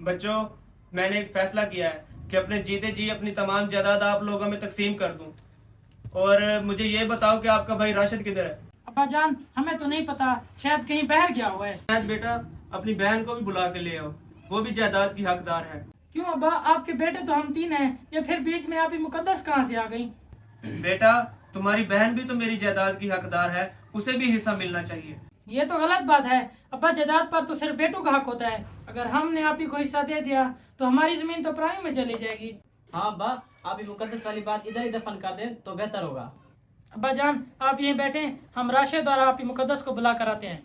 बच्चों, मैंने एक फैसला किया है कि अपने जीते जी अपनी तमाम जायदाद आप लोगों में तकसीम कर दूं। और मुझे ये बताओ कि आपका भाई राशिद किधर है? अब्बा जान, हमें तो नहीं पता, शायद कहीं बाहर गया हुआ है। शायद बेटा अपनी बहन को भी बुला के ले आओ, वो भी जायदाद की हकदार है। क्यों अब्बा, आपके बेटे तो हम 3 हैं, या फिर बीच में आप ही मुकद्दस कहाँ से आ गई? बेटा तुम्हारी बहन भी तो मेरी जायदाद की हकदार है, उसे भी हिस्सा मिलना चाहिए। ये तो गलत बात है अब्बा, जायदाद पर तो सिर्फ बेटों का हक होता है। अगर हमने आप ही को हिस्सा दे दिया तो हमारी जमीन तो पराई में चली जाएगी। हाँ अब्बा, आप ये मुकद्दस वाली बात इधर ही दफन कर दें तो बेहतर होगा। अब्बा जान, आप यहीं बैठे, हम राशिद और आप ही मुकद्दस को बुला कर आते हैं।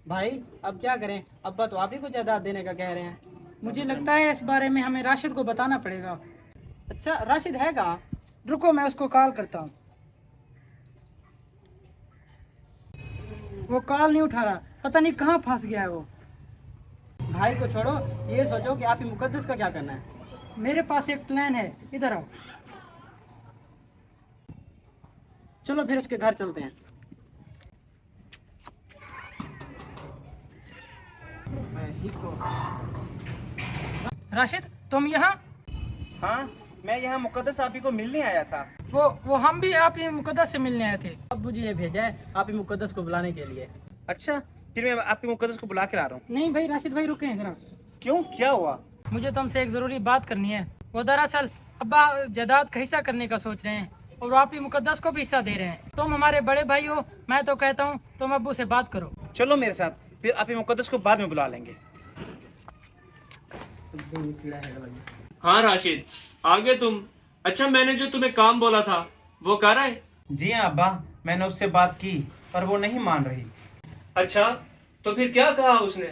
भाई अब क्या करें, अब्बा तो आप ही को जायदाद देने का कह रहे हैं। मुझे लगता है इस बारे में हमें राशिद को बताना पड़ेगा। अच्छा, राशिद है कहाँ? रुको, मैं उसको कॉल करता हूँ। वो कॉल नहीं उठा रहा, पता नहीं कहाँ फंस गया है वो। भाई को छोड़ो, ये सोचो कि आप ही मुकद्दस का क्या करना है। मेरे पास एक प्लान है, इधर आओ। चलो फिर उसके घर चलते हैं। राशिद, तुम यहाँ? हाँ, मैं यहाँ मुकद्दस आपी को मिलने आया था। वो हम भी आप ही मुकद्दस से मिलने आए थे। अब मुझे ये भेजा है आप ही मुकद्दस को बुलाने के लिए। अच्छा, फिर मैं आपके मुकद्दस को बुला के ला रहा हूँ। नहीं भाई राशिद भाई, रुके जरा। क्यों, क्या हुआ? मुझे तुमसे एक ज़रूरी बात करनी है। वो दरअसल अब्बा जायदाद का हिस्सा करने का सोच रहे हैं और आप ही मुकद्दस को भी हिस्सा दे रहे हैं। तुम हमारे बड़े भाई हो, मैं तो कहता हूँ तुम अब्बू से बात करो। चलो मेरे साथ, फिर आप मुकद्दस को बाद में बुला लेंगे। हाँ राशिद, आगे तुम। अच्छा, मैंने जो तुम्हें काम बोला था वो कर रहा है? जी हाँ अब्बा, मैंने उससे बात की पर वो नहीं मान रही। अच्छा, तो फिर क्या कहा उसने?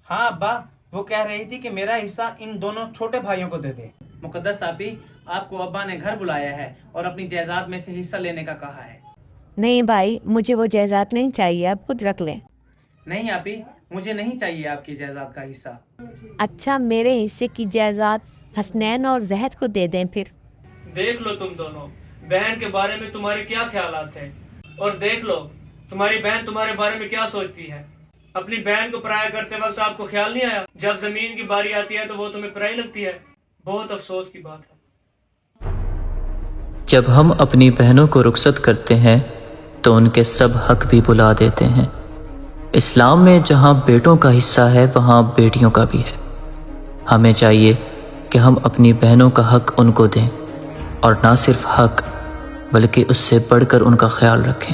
हाँ अब्बा, वो कह रही थी कि मेरा हिस्सा इन दोनों छोटे भाइयों को दे दे। मुकद्दस आपी, आपको अब्बा ने घर बुलाया है और अपनी जायदाद में से हिस्सा लेने का कहा है। नहीं भाई, मुझे वो जायदाद नहीं चाहिए, आप खुद रख लें। नहीं आपी, मुझे नहीं चाहिए आपकी जायदाद का हिस्सा। अच्छा, मेरे हिस्से की जायदाद हसनैन और जहद को दे दें फिर। देख लो तुम दोनों, बहन के बारे में तुम्हारे क्या ख्यालात हैं, और देख लो तुम्हारी बहन तुम्हारे बारे में क्या सोचती है। अपनी बहन को पराया करते वक्त आपको ख्याल नहीं आया? जब जमीन की बारी आती है तो वो तुम्हें पराई लगती है। बहुत अफसोस की बात है। जब हम अपनी बहनों को रुखसत करते हैं तो उनके सब हक भी भुला देते हैं। इस्लाम में जहाँ बेटों का हिस्सा है वहाँ बेटियों का भी है। हमें चाहिए कि हम अपनी बहनों का हक उनको दें, और ना सिर्फ हक बल्कि उससे बढ़कर उनका ख्याल रखें।